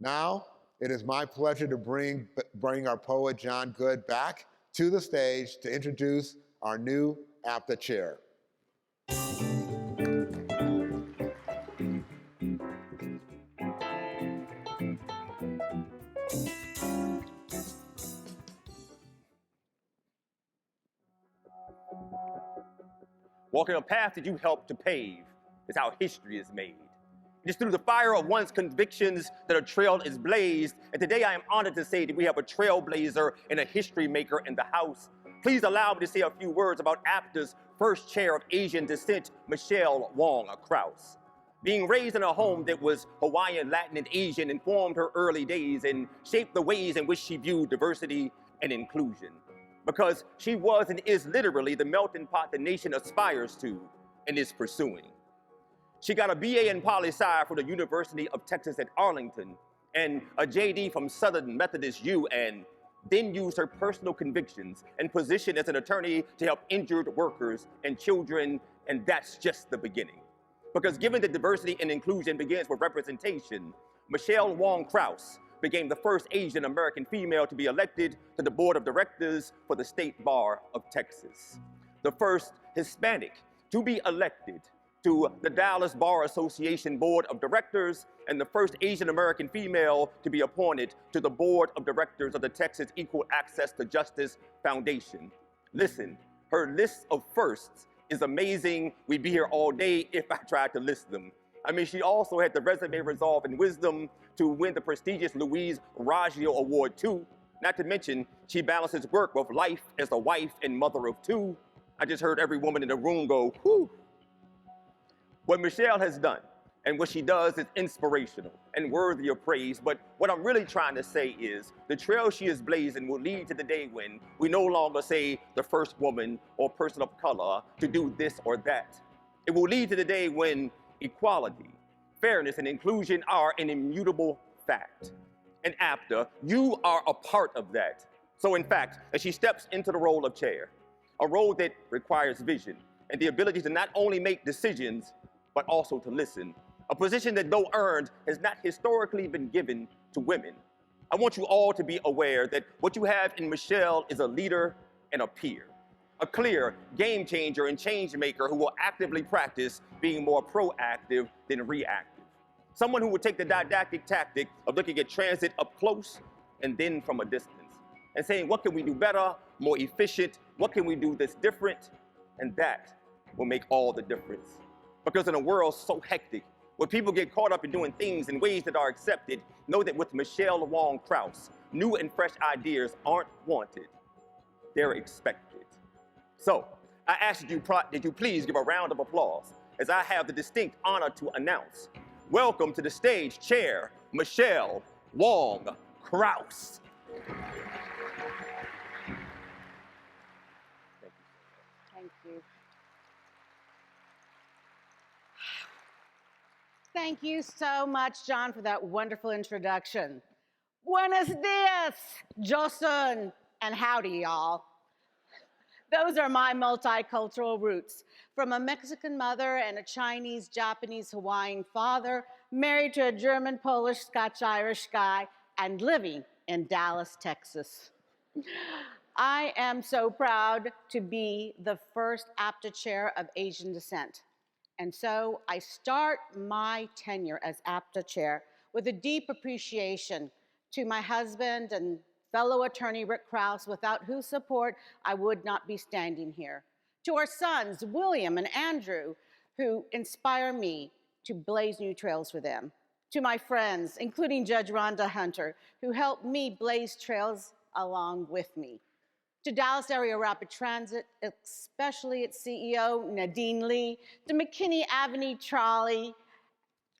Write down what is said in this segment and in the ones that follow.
Now, it is my pleasure to bring our poet John Good back to the stage to introduce our new APTA chair. Walking a path that you helped to pave is how history is made. It is through the fire of one's convictions that a trail is blazed, and today I am honored to say that we have a trailblazer and a history maker in the house. Please allow me to say a few words about APTA's first chair of Asian descent, Michele Wong Krause. Being raised in a home that was Hawaiian, Latin, and Asian informed her early days and shaped the ways in which she viewed diversity and inclusion. Because she was and is literally the melting pot the nation aspires to and is pursuing. She got a BA in Poli-Sci from the University of Texas at Arlington and a JD from Southern Methodist U, and then used her personal convictions and position as an attorney to help injured workers and children, and that's just the beginning. Because given that diversity and inclusion begins with representation, Michele Wong Krause became the first Asian American female to be elected to the board of directors for the State Bar of Texas, the first Hispanic to be elected to the Dallas Bar Association Board of Directors, and the first Asian American female to be appointed to the board of directors of the Texas Equal Access to Justice Foundation. Listen, her list of firsts is amazing. We'd be here all day if I tried to list them. I mean, she also had the resume, resolve, and wisdom to win the prestigious Louise Raggio Award too. Not to mention, she balances work with life as a wife and mother of two. I just heard every woman in the room go, whew. What Michele has done and what she does is inspirational and worthy of praise, but what I'm really trying to say is the trail she is blazing will lead to the day when we no longer say the first woman or person of color to do this or that. It will lead to the day when equality, fairness, and inclusion are an immutable fact. And APTA, you are a part of that. So in fact, as she steps into the role of chair, a role that requires vision and the ability to not only make decisions, but also to listen, a position that, though earned, has not historically been given to women. I want you all to be aware that what you have in Michele is a leader and a peer, a clear game changer and change maker who will actively practice being more proactive than reactive. Someone who will take the didactic tactic of looking at transit up close and then from a distance, and saying, what can we do better, more efficient, what can we do that's different? And that will make all the difference. Because in a world so hectic, where people get caught up in doing things in ways that are accepted, know that with Michele Wong Krause, new and fresh ideas aren't wanted, they're expected. So, I ask that you please give a round of applause as I have the distinct honor to announce, welcome to the stage, Chair Michele Wong Krause. Thank you. Thank you so much, John, for that wonderful introduction. Buenos dias, Joseon, and howdy, y'all. Those are my multicultural roots. From a Mexican mother and a Chinese, Japanese, Hawaiian father, married to a German, Polish, Scotch, Irish guy, and living in Dallas, Texas. I am so proud to be the first APTA chair of Asian descent. And so I start my tenure as APTA chair with a deep appreciation to my husband and fellow attorney Rick Krause, without whose support I would not be standing here. To our sons, William and Andrew, who inspire me to blaze new trails for them. To my friends, including Judge Rhonda Hunter, who helped me blaze trails along with me. To Dallas Area Rapid Transit, especially its CEO, Nadine Lee, to McKinney Avenue Trolley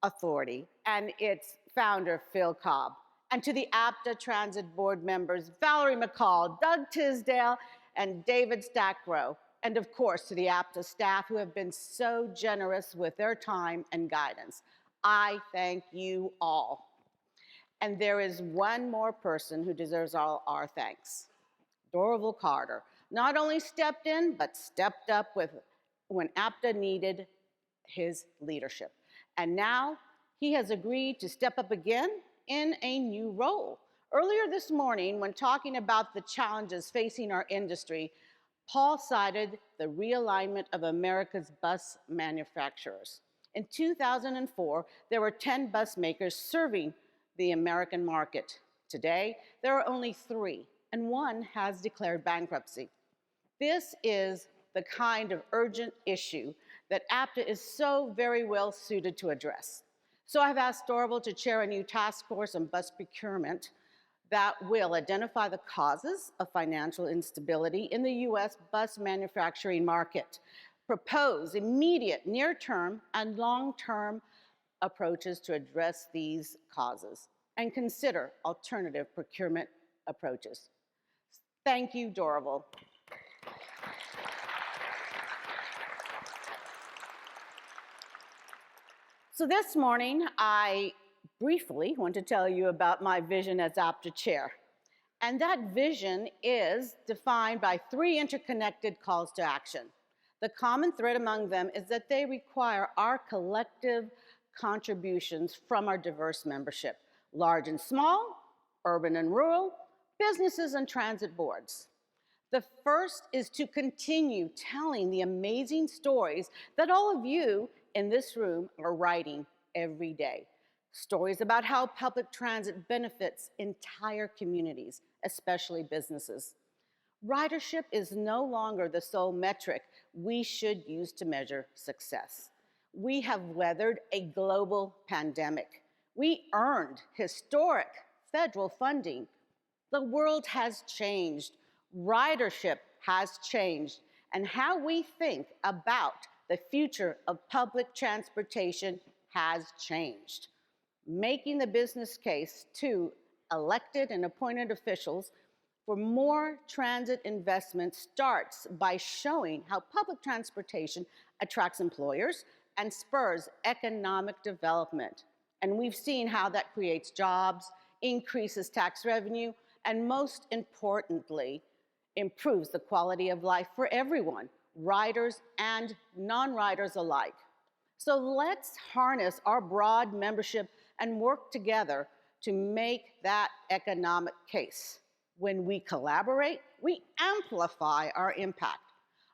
Authority and its founder, Phil Cobb, and to the APTA Transit Board members, Valerie McCall, Doug Tisdale, and David Stackrow, and of course to the APTA staff who have been so generous with their time and guidance. I thank you all. And there is one more person who deserves all our thanks. Dorval Carter not only stepped in, but stepped up when APTA needed his leadership. And now he has agreed to step up again in a new role. Earlier this morning, when talking about the challenges facing our industry, Paul cited the realignment of America's bus manufacturers. In 2004, there were 10 bus makers serving the American market. Today, there are only 3, and one has declared bankruptcy. This is the kind of urgent issue that APTA is so very well suited to address. So I've asked Dorval to chair a new task force on bus procurement that will identify the causes of financial instability in the US bus manufacturing market, propose immediate near-term and long-term approaches to address these causes, and consider alternative procurement approaches. Thank you, Dorval. So this morning, I briefly want to tell you about my vision as APTA chair. And that vision is defined by 3 interconnected calls to action. The common thread among them is that they require our collective contributions from our diverse membership, large and small, urban and rural, businesses and transit boards. The first is to continue telling the amazing stories that all of you in this room are writing every day. Stories about how public transit benefits entire communities, especially businesses. Ridership is no longer the sole metric we should use to measure success. We have weathered a global pandemic. We earned historic federal funding. The world has changed. Ridership has changed. And how we think about the future of public transportation has changed. Making the business case to elected and appointed officials for more transit investment starts by showing how public transportation attracts employers and spurs economic development. And we've seen how that creates jobs, increases tax revenue, and most importantly, improves the quality of life for everyone, riders and non-riders alike. So let's harness our broad membership and work together to make that economic case. When we collaborate, we amplify our impact.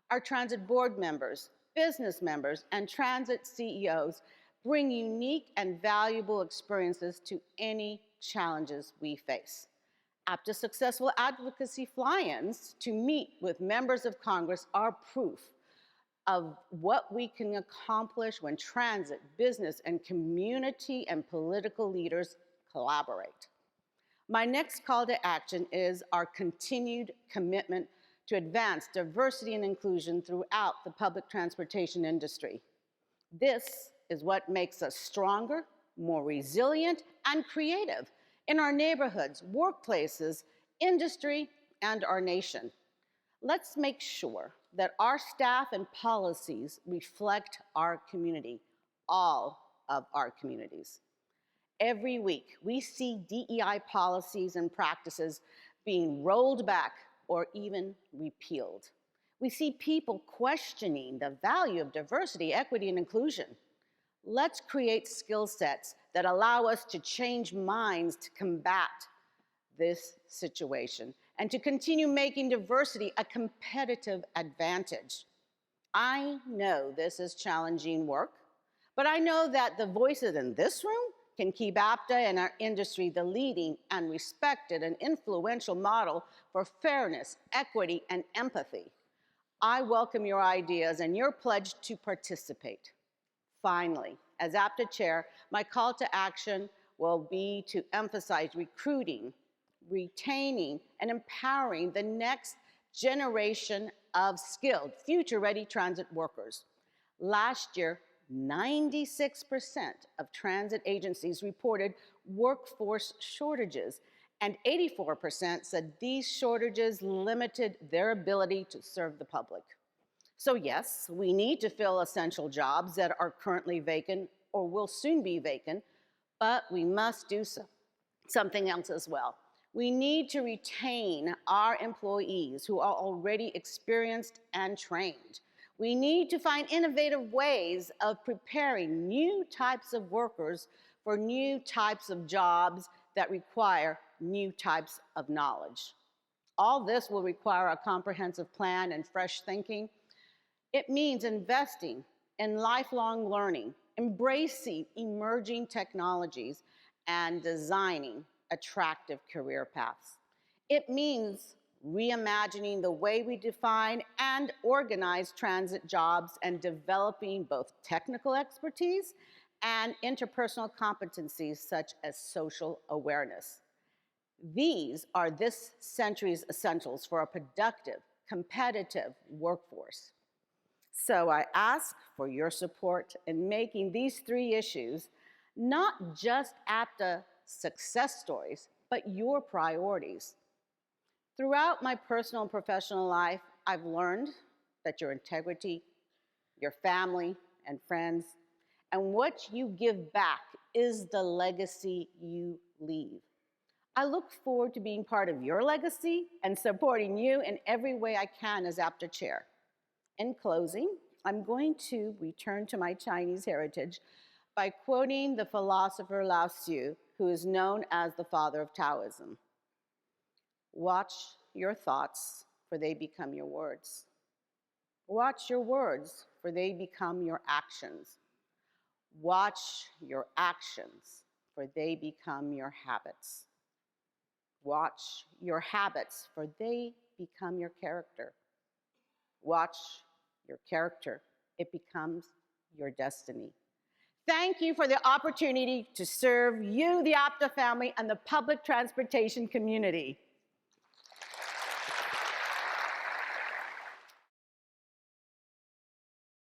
Our transit board members, business members, and transit CEOs bring unique and valuable experiences to any challenges we face. APTA's successful advocacy fly-ins to meet with members of Congress are proof of what we can accomplish when transit, business, and community and political leaders collaborate. My next call to action is our continued commitment to advance diversity and inclusion throughout the public transportation industry. This is what makes us stronger, more resilient, and creative in our neighborhoods, workplaces, industry, and our nation. Let's make sure that our staff and policies reflect our community, all of our communities. Every week, we see DEI policies and practices being rolled back or even repealed. We see people questioning the value of diversity, equity, and inclusion. Let's create skill sets that allow us to change minds to combat this situation and to continue making diversity a competitive advantage. I know this is challenging work, but I know that the voices in this room can keep APTA and our industry the leading and respected and influential model for fairness, equity, and empathy. I welcome your ideas and your pledge to participate. Finally, as APTA chair, my call to action will be to emphasize recruiting, retaining, and empowering the next generation of skilled, future-ready transit workers. Last year, 96% of transit agencies reported workforce shortages, and 84% said these shortages limited their ability to serve the public. So yes, we need to fill essential jobs that are currently vacant or will soon be vacant, but we must do something else as well. We need to retain our employees who are already experienced and trained. We need to find innovative ways of preparing new types of workers for new types of jobs that require new types of knowledge. All this will require a comprehensive plan and fresh thinking. It means investing in lifelong learning, embracing emerging technologies, and designing attractive career paths. It means reimagining the way we define and organize transit jobs and developing both technical expertise and interpersonal competencies such as social awareness. These are this century's essentials for a productive, competitive workforce. So I ask for your support in making these three issues not just APTA success stories, but your priorities. Throughout my personal and professional life, I've learned that your integrity, your family and friends, and what you give back is the legacy you leave. I look forward to being part of your legacy and supporting you in every way I can as APTA chair. In closing, I'm going to return to my Chinese heritage by quoting the philosopher Lao Tzu, who is known as the father of Taoism. Watch your thoughts, for they become your words. Watch your words, for they become your actions. Watch your actions, for they become your habits. Watch your habits, for they become your character. Watch your character, it becomes your destiny. Thank you for the opportunity to serve you, the APTA family, and the public transportation community.